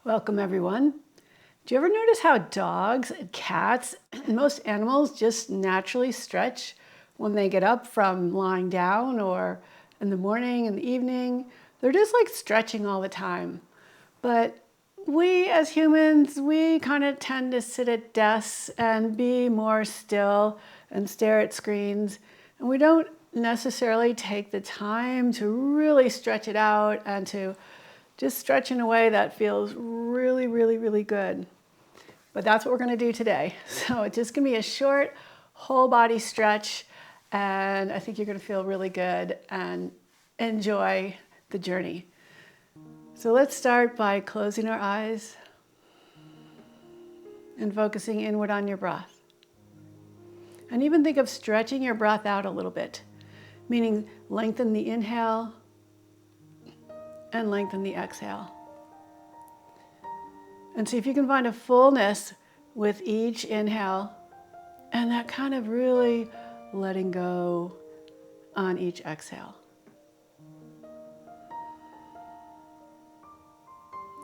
Welcome, everyone. Do you ever notice how dogs and cats and most animals just naturally stretch when they get up from lying down or in the morning, in the evening? They're just like stretching all the time. But we as humans, we kind of tend to sit at desks and be more still and stare at screens. And we don't necessarily take the time to really stretch it out and to just stretch in a way that feels really, really, really good. But that's what we're going to do today. So it's just going to be a short whole body stretch, and I think you're going to feel really good and enjoy the journey. So let's start by closing our eyes and focusing inward on your breath. And even think of stretching your breath out a little bit, meaning lengthen the inhale and lengthen the exhale. And see if you can find a fullness with each inhale and that kind of really letting go on each exhale.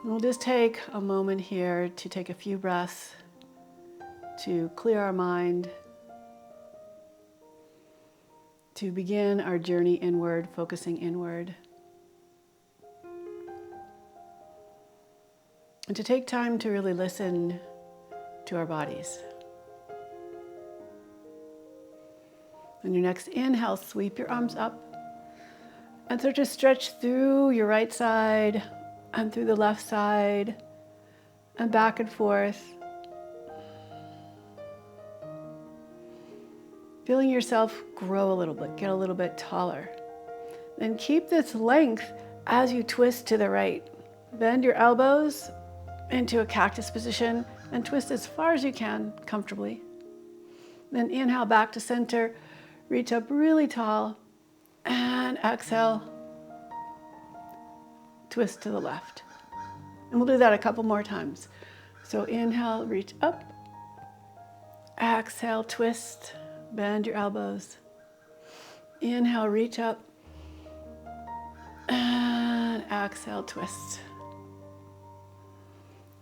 And we'll just take a moment here to take a few breaths to clear our mind, to begin our journey inward, focusing inward. And to take time to really listen to our bodies. On your next inhale, sweep your arms up and start to stretch through your right side and through the left side and back and forth. Feeling yourself grow a little bit, get a little bit taller. Then keep this length as you twist to the right. Bend your elbows into a cactus position and twist as far as you can comfortably. Then inhale back to center, reach up really tall, and exhale, twist to the left. And we'll do that a couple more times. So inhale, reach up, exhale, twist, bend your elbows. Inhale, reach up, and exhale, twist.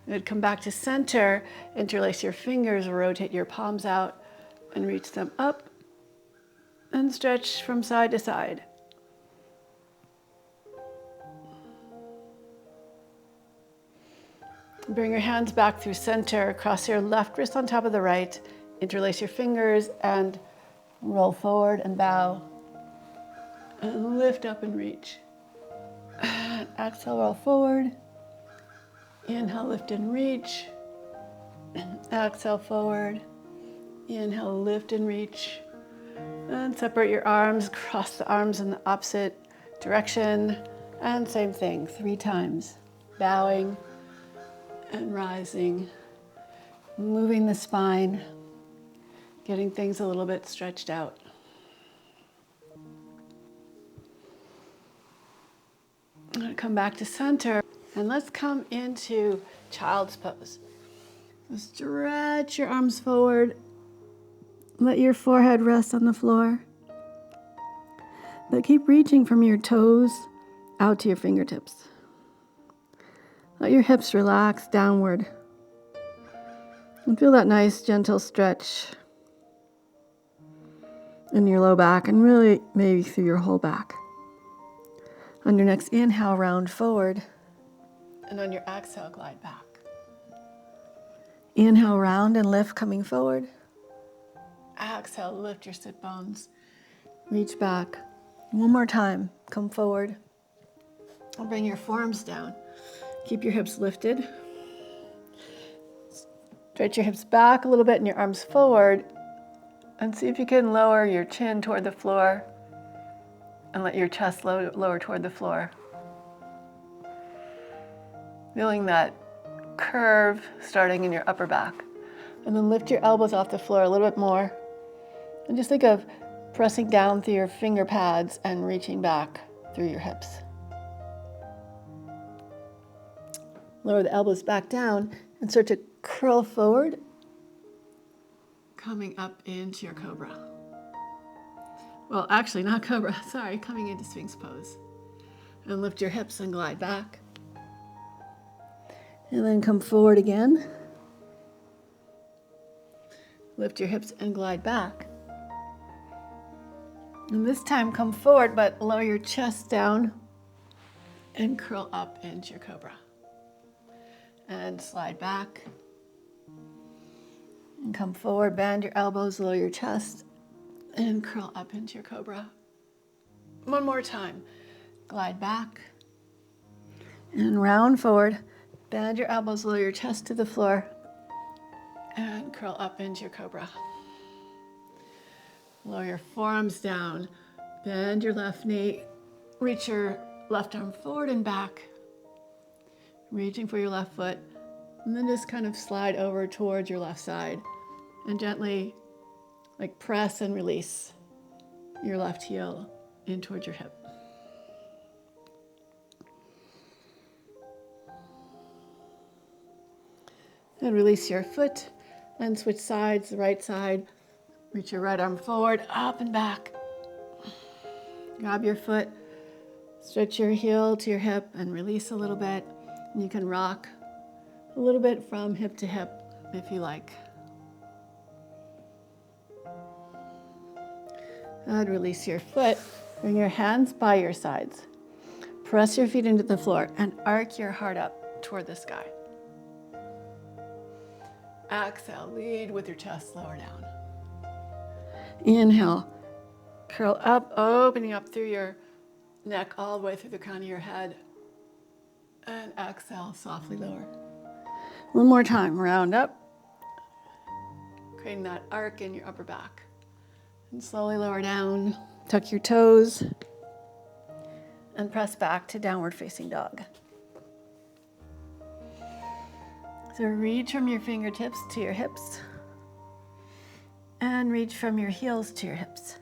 Good. Come back to center, interlace your fingers, rotate your palms out and reach them up and stretch from side to side. Bring your hands back through center, cross your left wrist on top of the right, interlace your fingers and roll forward and bow. And lift up and reach. And exhale, roll forward. Inhale, lift and reach. Exhale, forward. Inhale, lift and reach. And separate your arms, cross the arms in the opposite direction. And same thing, 3 times. Bowing and rising. Moving the spine. Getting things a little bit stretched out. I'm going to come back to center. And let's come into child's pose. So stretch your arms forward. Let your forehead rest on the floor. But keep reaching from your toes out to your fingertips. Let your hips relax downward. And feel that nice gentle stretch in your low back and really maybe through your whole back. On your next inhale, round forward. And on your exhale, glide back. Inhale, round and lift, coming forward. Exhale, lift your sit bones. Reach back. One more time, come forward. And bring your forearms down. Keep your hips lifted. Stretch your hips back a little bit and your arms forward. And see if you can lower your chin toward the floor. And let your chest lower toward the floor. Feeling that curve starting in your upper back. And then lift your elbows off the floor a little bit more. And just think of pressing down through your finger pads and reaching back through your hips. Lower the elbows back down and start to curl forward, coming up into your cobra. Well, actually not cobra, sorry, coming into Sphinx pose. And lift your hips and glide back. And then come forward again. Lift your hips and glide back. And this time come forward, but lower your chest down and curl up into your cobra. And slide back. And come forward, bend your elbows, lower your chest, and curl up into your cobra. One more time. Glide back. And round forward. Bend your elbows, lower your chest to the floor, and curl up into your cobra. Lower your forearms down. Bend your left knee. Reach your left arm forward and back. Reaching for your left foot. And then just kind of slide over towards your left side. And gently, like, press and release your left heel in towards your hip. And release your foot and switch sides, the right side. Reach your right arm forward, up and back. Grab your foot, stretch your heel to your hip and release a little bit. And you can rock a little bit from hip to hip if you like. And release your foot. Bring your hands by your sides. Press your feet into the floor and arc your heart up toward the sky. Exhale, lead with your chest lower down. Inhale, curl up, opening up through your neck all the way through the crown of your head. And exhale, softly lower. One more time, round up, creating that arc in your upper back. And slowly lower down, tuck your toes, and press back to downward facing dog. So reach from your fingertips to your hips and reach from your heels to your hips.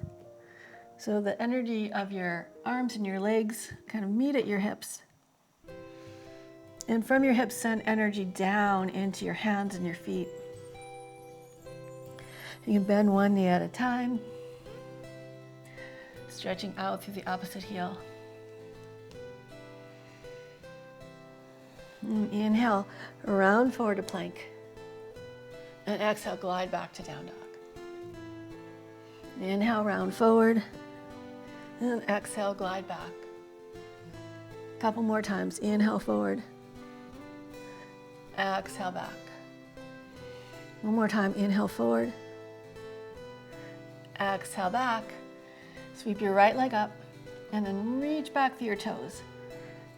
So the energy of your arms and your legs kind of meet at your hips. And from your hips, send energy down into your hands and your feet. You can bend one knee at a time, stretching out through the opposite heel. And inhale, round forward to plank. And exhale, glide back to down dog. Inhale, round forward. And exhale, glide back. A couple more times. Inhale, forward. Exhale, back. One more time. Inhale, forward. Exhale, back. Sweep your right leg up. And then reach back through your toes.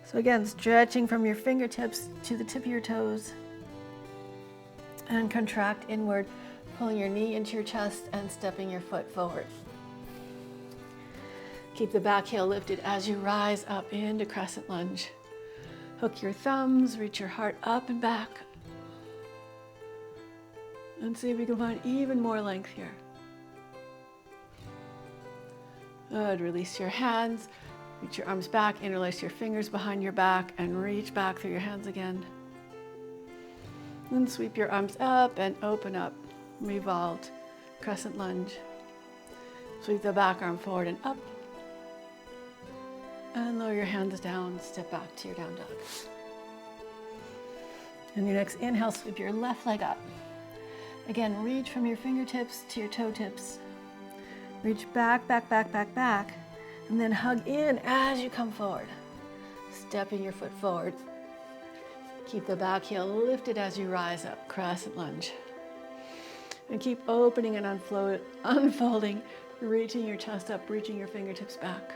So again, stretching from your fingertips to the tip of your toes. And contract inward, pulling your knee into your chest and stepping your foot forward. Keep the back heel lifted as you rise up into crescent lunge. Hook your thumbs, reach your heart up and back. And see if we can find even more length here. Good, release your hands. Reach your arms back, interlace your fingers behind your back, and reach back through your hands again. Then sweep your arms up and open up. Revolved, crescent lunge. Sweep the back arm forward and up. And lower your hands down, step back to your down dog. And your next inhale, sweep your left leg up. Again, reach from your fingertips to your toe tips. Reach back, back, back, back, back. And then hug in as you come forward. Stepping your foot forward. Keep the back heel lifted as you rise up, crescent lunge. And keep opening and unfolding, reaching your chest up, reaching your fingertips back.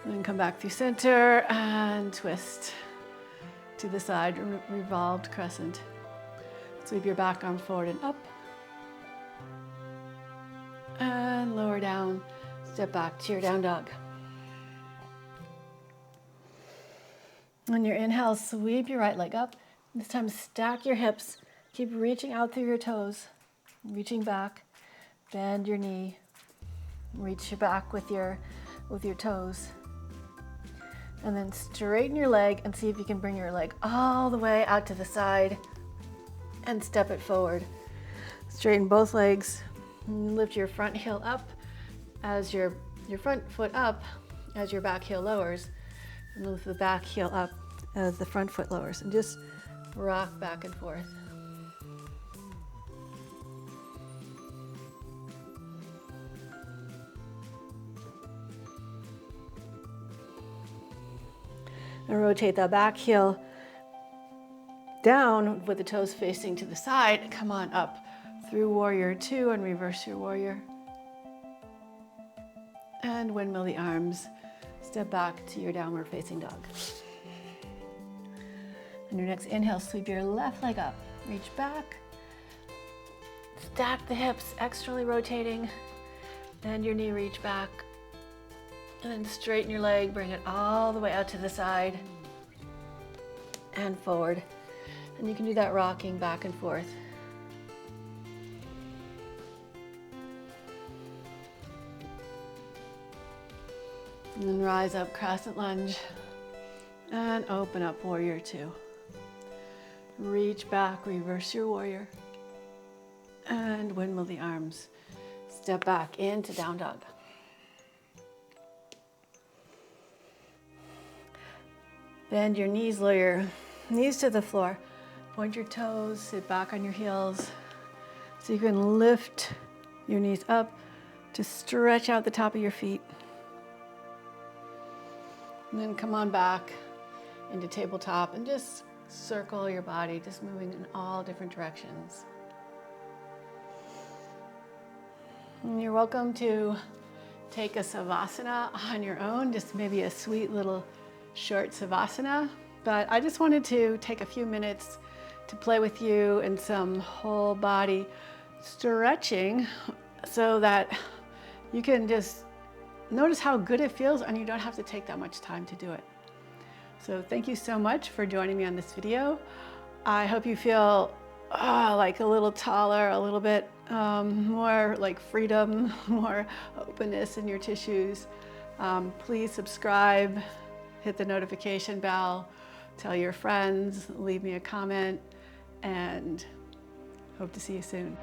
And then come back through center and twist to the side, revolved crescent. Sweep your back arm forward and up. And lower down, step back to your down dog. On your inhale, sweep your right leg up. This time stack your hips. Keep reaching out through your toes. Reaching back, bend your knee. Reach your back with your toes. And then straighten your leg and see if you can bring your leg all the way out to the side and step it forward. Straighten both legs. Lift your front heel up as your front foot up as your back heel lowers. And lift the back heel up as the front foot lowers, and just rock back and forth. And rotate that back heel down with the toes facing to the side. Come on up through warrior two and reverse your warrior. And windmill the arms. Step back to your downward facing dog. On your next inhale, sweep your left leg up. Reach back. Stack the hips, externally rotating. Bend your knee, reach back. And then straighten your leg, bring it all the way out to the side and forward. And you can do that rocking back and forth. And then rise up, crescent lunge, and open up, warrior two. Reach back, reverse your warrior, and windmill the arms. Step back into down dog. Bend your knees, lower your knees to the floor. Point your toes, sit back on your heels. So you can lift your knees up to stretch out the top of your feet. And then come on back into tabletop and just circle your body, just moving in all different directions. And you're welcome to take a savasana on your own, just maybe a sweet little short savasana, but I just wanted to take a few minutes to play with you in some whole body stretching so that you can just notice how good it feels and you don't have to take that much time to do it. So thank you so much for joining me on this video. I hope you feel like a little taller, a little bit more like freedom, more openness in your tissues. Please subscribe. Hit the notification bell, tell your friends, leave me a comment, and hope to see you soon.